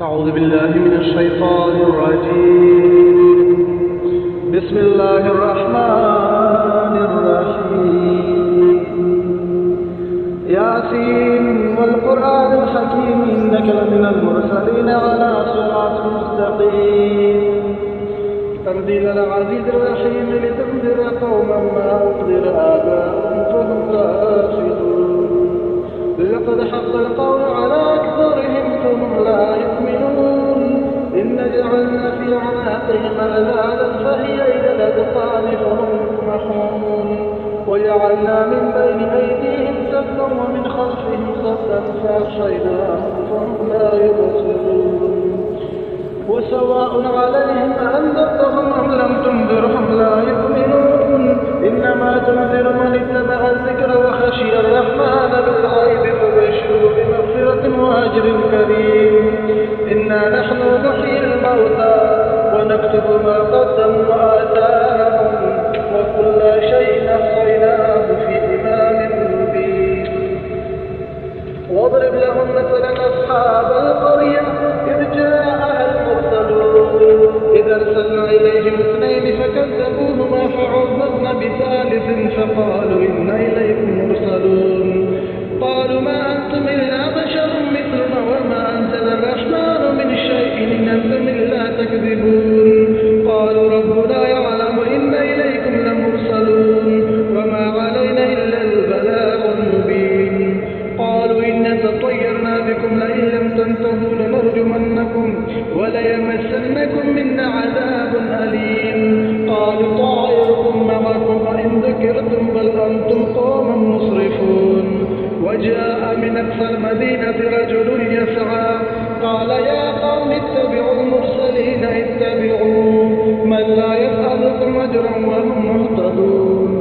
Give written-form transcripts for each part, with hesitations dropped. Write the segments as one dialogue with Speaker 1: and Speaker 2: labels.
Speaker 1: أعوذ بالله من الشيطان الرجيم. بسم الله الرحمن الرحيم. ياسين والقرآن الحكيم إنك لمن المرسلين على صراط مستقيم. تنزيل العزيز الرحيم لتنذر قوما ما أنذر آباءهم فهم غافلون. لقد حق القول على أكثرهم فهم لا يؤمنون. إن جعلنا في أعناقهم أغلالا فهي إلى الأذقان فهم يسمحون. وجعلنا من بين أيديهم سدا ومن خلفهم سدا فأغشيناهم فهم لا يبصرون. وسواء عليهم أأنذرتهم أم لم تنذرهم لا يؤمنون. إنما تنذر من اتبع الذكر وخشي الرحمن بالغيب فبشره بمغفرة وأجر كريم. إنا نحن نحيي الموتى ونكتب ما قدموا وآثارهم وكل شيء أحصيناه في إمام مبين. واضرب لهم مثلا أصحاب القرية إذ جاءها المرسلون إذ أرسلنا إليهم اثنين فكذبوهما فعززنا بثالث فقالوا إنا إليكم مرسلون. قالوا ما أنتم إلا بشر مثلنا وما أنزل الرحمن من شيء إن أنتم إلا تكذبون. قالوا ربنا يعلم إنا إليكم لمرسلون وما علينا إلا البلاغ المبين. قالوا إنا تطيرنا بكم لئن لم تنتهوا لنرجمنكم وليمسنكم منا عذاب أليم. قالوا طائركم معكم أئن ذكرتم بل أنتم قوم مسرفون. وجاء من أقصى المدينة رجل يسعى قال يا قوم اتبعوا المرسلين اتبعوا من لا يسألكم أجرا وهم مهتدون.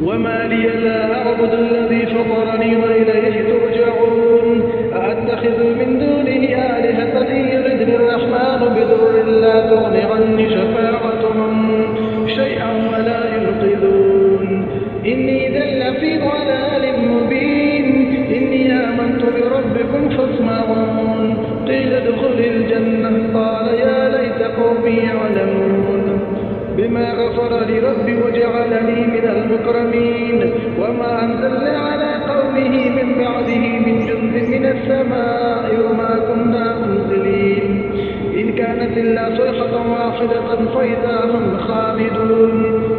Speaker 1: وما لي لا أعبد الذي فطرني وإليه ترجعون. أأتخذ من دونه آلهة إن يردني الرحمن بضر لا تغن عني شفاعتهم شيئا ولا ينقذون. إني إذا لفي ضلال مبين. إني آمنت بربكم فاسمعون. قيل ادخل الجنة قال يا ليت قومي يعلمون. بما غفر لي ربي وجعلني من المكرمين. وما أنزلنا على قومه من بعده من جند من السماء وما كنا منزلين. إن كانت إلا صيحة واحدة فإذا هم خامدون.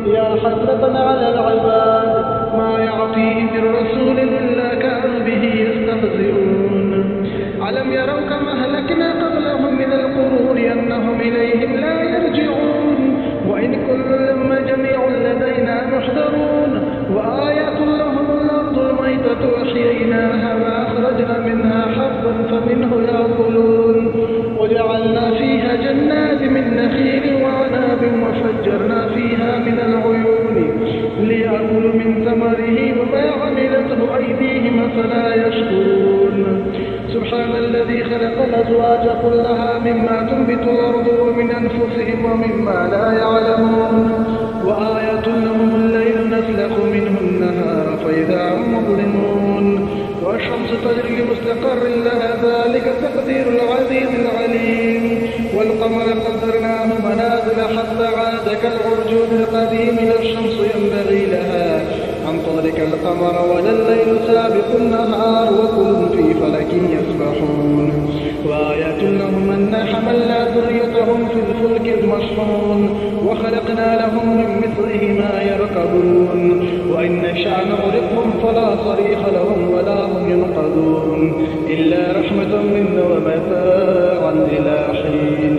Speaker 1: يا حسرة على العباد ما يعطيهم من رسول إلا كانوا به يستهزئون. ألم يروا كما أهلكنا قبلهم من القرون أنهم إليهم لا يرجعون. وإن كل لما جميع لدينا محضرون. وآيات لهم الأرض الميتة أحييناها وأخرجنا منها حبا فمنه يأكلون. وجعلنا فيها جنات من نخيل وعناب وفجرنا فيها من العيون ليأكلوا من ثمره وما عملته أيديهم فلا يشكرون. سبحان الذي خلق الأزواج كلها مما تنبت الأرض ومن أنفسهم ومما لا يعلمون. وآية لهم الليل نسلخ منه النهار فإذا هم مظلمون. والشمس تجري لمستقر لها ذلك تقدير العزيز العليم. والقمر قدرناه منازل حتى عاد كالعرجون القديم. لا الشمس ينبغي لها أن تدرك القمر ولا الليل سابق النهار وكل في فلك يسبحون. وآيات لهم أنا حملنا ذريتهم في الفلك المشحون وخلقنا لهم من مثله ما يركبون. وإن نشأ نغرقهم فلا صريخ لهم ولا هم ينقذون إلا رحمة منا ومتاعا إلى حين.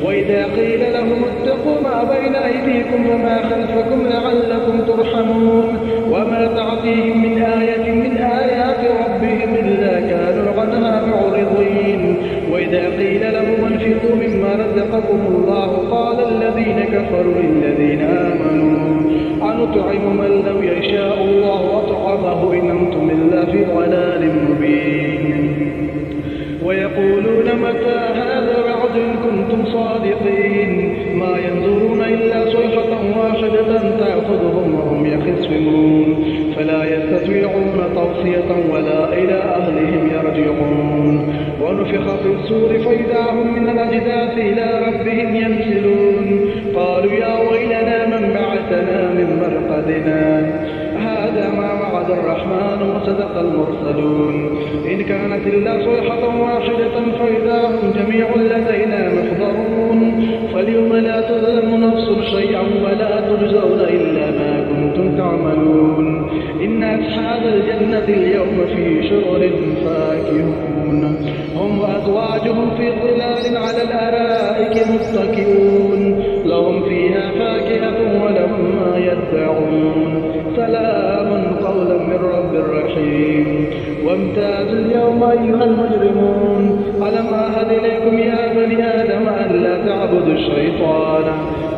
Speaker 1: وإذا قيل لهم اتقوا ما بين أيديكم وما خلفكم لعلكم ترحمون. وما تعطيهم من آية من آيات ربهم إلا كانوا عنها معرضين. وإذا قيل لهم انفقوا مما رزقكم الله قال الذين كفروا للذين آمنوا أنطعم من لو يشاء الله أطعمه إن أنتم إلا في ضلال مبين. ويقولون متى هذا وعد إن كنتم صادقين. ما ينظرون إلا صيحة واحدة تأخذهم وهم يخصمون فلا يستطيعون توصية ولا إلى أهلهم يرجعون. ونفخ في الصور فإذا هم من الأجداث إلى ربهم ينسلون قالوا يا ويلنا من بعثنا من مرقدنا هذا ما وعد الرحمن وصدق المرسلون إن كانت إلا صيحة واحدة فإذا هم جميع لدينا محضرون فاليوم لا تظلم نفس شيئا ولا تجزون إلا ما كنتم تعملون إن أصحاب الجنة اليوم في شغل فاكهون هم وأزواجهم في ظلال على الأرائك متكئون لهم فيها فاكهة ولهم ما يدعون سلام قولا من رب رحيم وامتازوا اليوم أيها المجرمون ألم أعهد إليكم يا بني آدم ألا تعبدوا الشيطان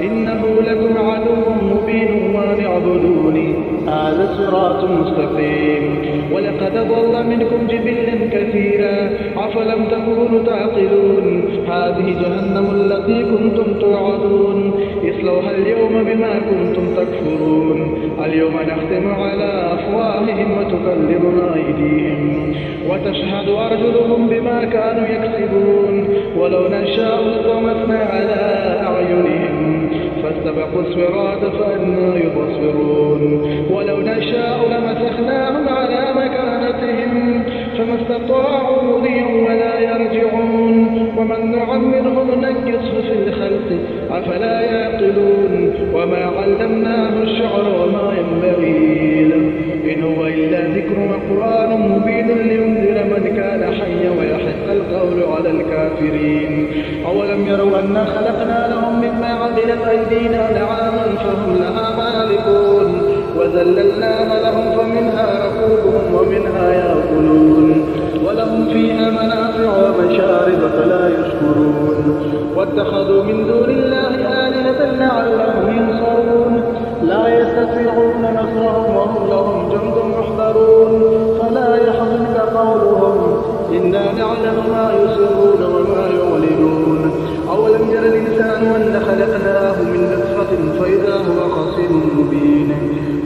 Speaker 1: إنه لكم عدو مبين وأن اعبدوني هذا صراط مستقيم ولقد ضل منكم جبلا كثيرا أفلم تكونوا تعقلون هذه جهنم التي كنتم توعدون اصلوها اليوم بما كنتم تكفرون اليوم نختم على أفواههم وتكلمنا أيديهم وتشهد أرجلهم بما كانوا يكسبون ولو نشاء لطمسنا على أعينهم فاستبقوا الصراط فأنى يبصرون ولو نشاء لمسخناهم على مكانتهم فما استطاعوا مضيا ولا يرجعون ومن نعمره ننكسه في الخلق أفلا يعقلون وما علمناه الشعر وما ينبغي له إن هو إلا ذكر وقرآن مبين لينذر من كان حيا ويحق القول على الكافرين أولم يروا أنا خلقنا لهم مما عملت أيدينا نعاما فهم لها مالكون وذللناها لهم فمنها ركوبهم ومنها يأكلون ولهم فيها منافع ومشارب فلا يشكرون واتخذوا من دون الله آلهة لعلهم ينصرون لا يستطيعون نصرهم وهم لهم جند محضرون فلا يحزنك قولهم إنا نعلم ما يسرون وما يعلنون أولم ير الإنسان أن خلقناه من نطفة فإذا هو خصيم مبين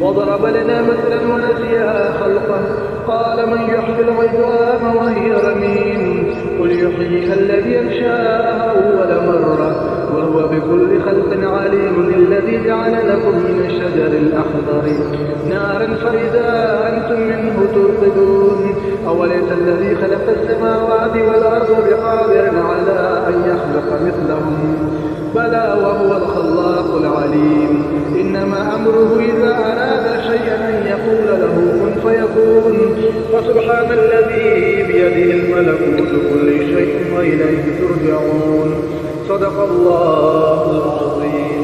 Speaker 1: وضرب لنا مثلا ونسيا خلقه قال من يحيي العظام وهي رميم قل يحييها الذي أنشأها أول مرة وهو بكل خلق عليم الذي جعل لكم من الشجر الأخضر نارا فإذا أنتم منه توقدون أوليس الذي خلق السماوات والأرض بقادر على أن يخلق مثلهم بلى وهو الخلاق العليم إنما أمره إذا أراد شيئا أن يقول له كن فيكون فسبحان الذي بيده الملكوت كل شيء وإليه ترجعون صدق الله العظيم.